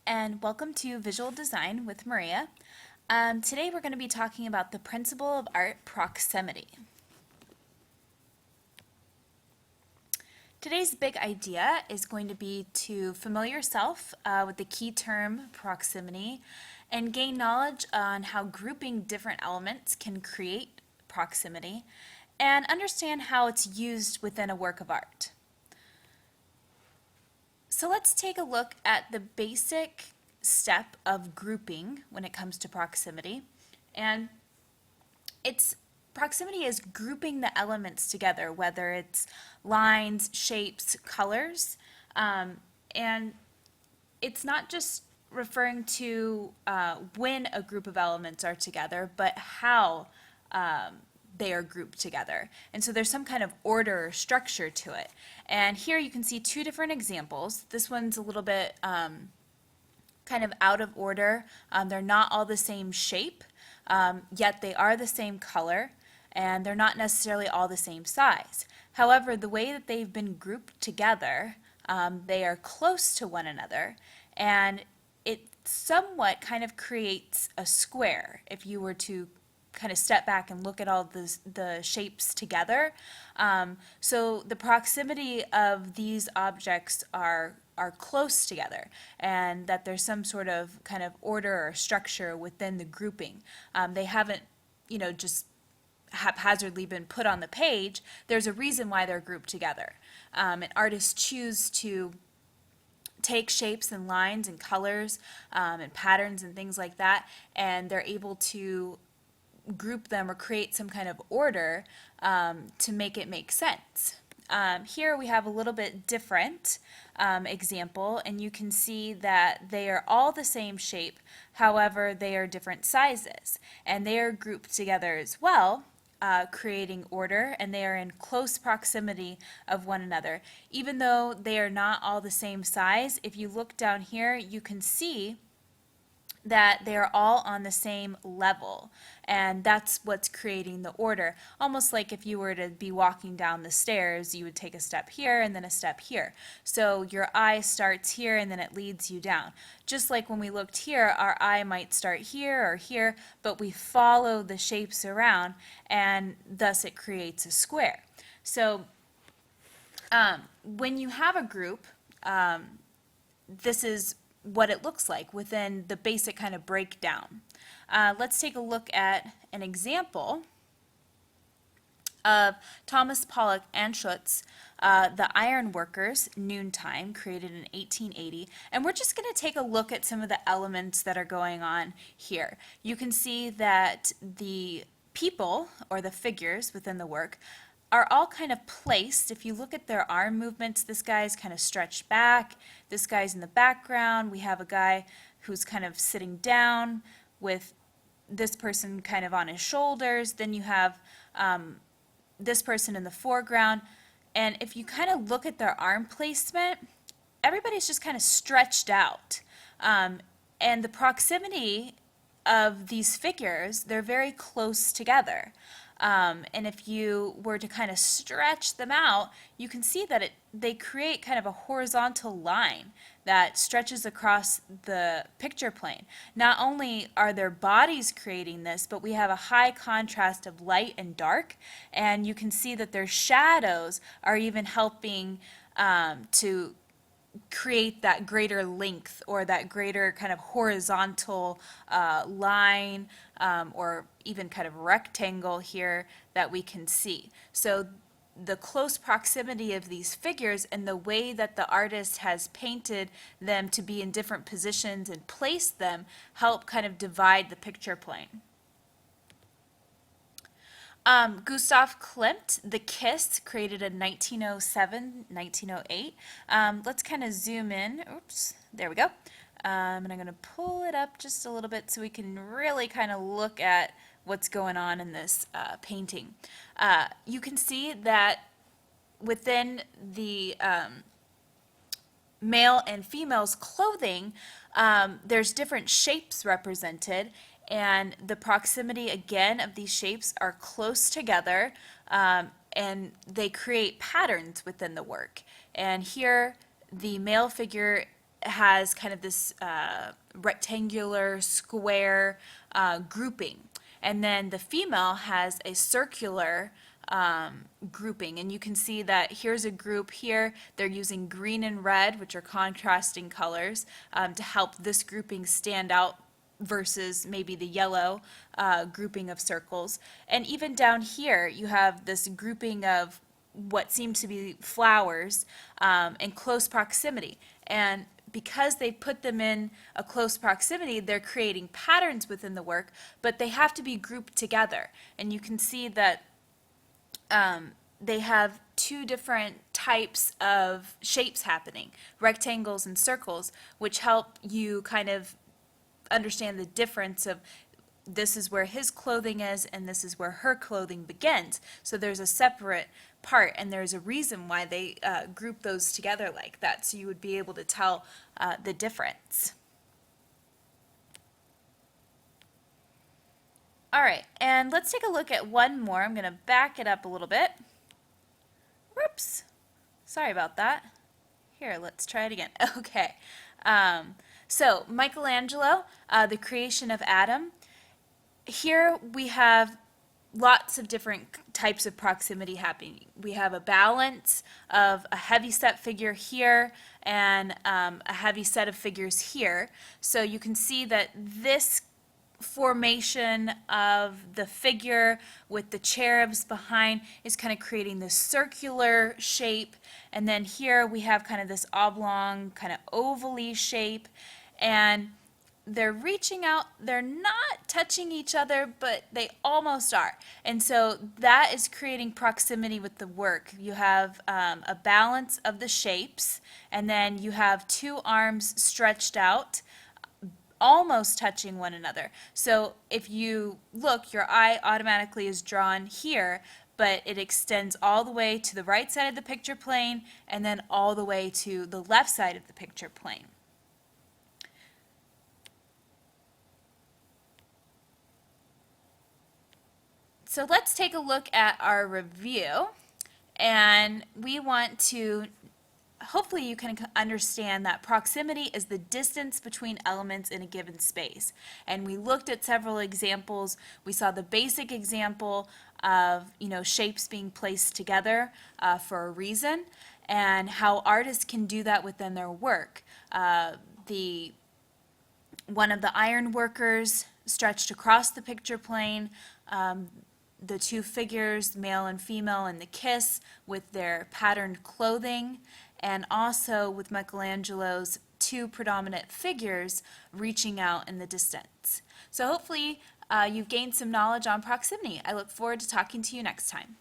and welcome to Visual Design with Maria. Today we're going to be talking about the principle of art proximity. Today's big idea is going to be to familiar yourself with the key term proximity and gain knowledge on how grouping different elements can create proximity and understand how it's used within a work of art. So let's take a look at the basic step of grouping when it comes to proximity. And proximity is grouping the elements together, whether it's lines, shapes, colors, and it's not just referring to when a group of elements are together, but how they are grouped together. And so there's some kind of order or structure to it. And here you can see two different examples. This one's a little bit kind of out of order. They're not all the same shape, yet they are the same color, and they're not necessarily all the same size. However, the way that they've been grouped together, they are close to one another, and it somewhat kind of creates a square if you were to kind of step back and look at all the shapes together. So the proximity of these objects are close together, and that there's some sort of kind of order or structure within the grouping. They haven't, just haphazardly been put on the page. There's a reason why they're grouped together. And artists choose to take shapes and lines and colors and patterns and things like that, and they're able to group them or create some kind of order to make it make sense. Here we have a little bit different example, and you can see that they are all the same shape, however they are different sizes, and they are grouped together as well, creating order, and they are in close proximity of one another. Even though they are not all the same size, if you look down here you can see that they are all on the same level, and that's what's creating the order. Almost like if you were to be walking down the stairs, you would take a step here and then a step here. So your eye starts here and then it leads you down. Just like when we looked here, our eye might start here or here, but we follow the shapes around, and thus it creates a square. So when you have a group, this is what it looks like within the basic kind of breakdown. Let's take a look at an example of Thomas Pollock Anschutz, The Iron Workers, Noontime, created in 1880. And we're just going to take a look at some of the elements that are going on here. You can see that the people, or the figures within the work, are all kind of placed. If you look at their arm movements, this guy's kind of stretched back, this guy's in the background, we have a guy who's kind of sitting down with this person kind of on his shoulders, then you have this person in the foreground, and if you kind of look at their arm placement, everybody's just kind of stretched out. And the proximity of these figures, they're very close together. And if you were to kind of stretch them out, you can see that they create kind of a horizontal line that stretches across the picture plane. Not only are their bodies creating this, but we have a high contrast of light and dark, and you can see that their shadows are even helping to create that greater length or that greater kind of horizontal line or even kind of rectangle here that we can see. So the close proximity of these figures and the way that the artist has painted them to be in different positions and placed them help kind of divide the picture plane. Gustav Klimt, The Kiss, created in 1907, 1908. Let's kind of zoom in. Oops, there we go. And I'm going to pull it up just a little bit so we can really kind of look at what's going on in this painting. You can see that within the male and female's clothing, there's different shapes represented, and the proximity again of these shapes are close together, and they create patterns within the work. And here the male figure has kind of this rectangular square grouping. And then the female has a circular grouping. And you can see that here's a group here. They're using green and red, which are contrasting colors, to help this grouping stand out versus maybe the yellow grouping of circles. And even down here, you have this grouping of what seem to be flowers in close proximity. And because they put them in a close proximity, they're creating patterns within the work, but they have to be grouped together. And you can see that they have two different types of shapes happening, rectangles and circles, which help you kind of understand the difference of this is where his clothing is and this is where her clothing begins. So there's a separate part, and there's a reason why they group those together like that, so you would be able to tell the difference. All right, and let's take a look at one more. I'm going to back it up a little bit. Whoops, sorry about that. Here, let's try it again. Okay, so Michelangelo, the creation of Adam. Here we have lots of different types of proximity happening. We have a balance of a heavy set figure here and a heavy set of figures here. So you can see that this formation of the figure with the cherubs behind is kind of creating this circular shape, and then here we have kind of this oblong, kind of ovally shape, and they're reaching out, they're not touching each other, but they almost are. And so that is creating proximity with the work. You have a balance of the shapes, and then you have two arms stretched out, almost touching one another. So if you look, your eye automatically is drawn here, but it extends all the way to the right side of the picture plane and then all the way to the left side of the picture plane. So let's take a look at our review, and we want to, hopefully you can understand that proximity is the distance between elements in a given space. And we looked at several examples. We saw the basic example of, shapes being placed together for a reason, and how artists can do that within their work. One of the iron workers stretched across the picture plane, the two figures, male and female, in the kiss with their patterned clothing, and also with Michelangelo's two predominant figures reaching out in the distance. So hopefully you've gained some knowledge on proximity. I look forward to talking to you next time.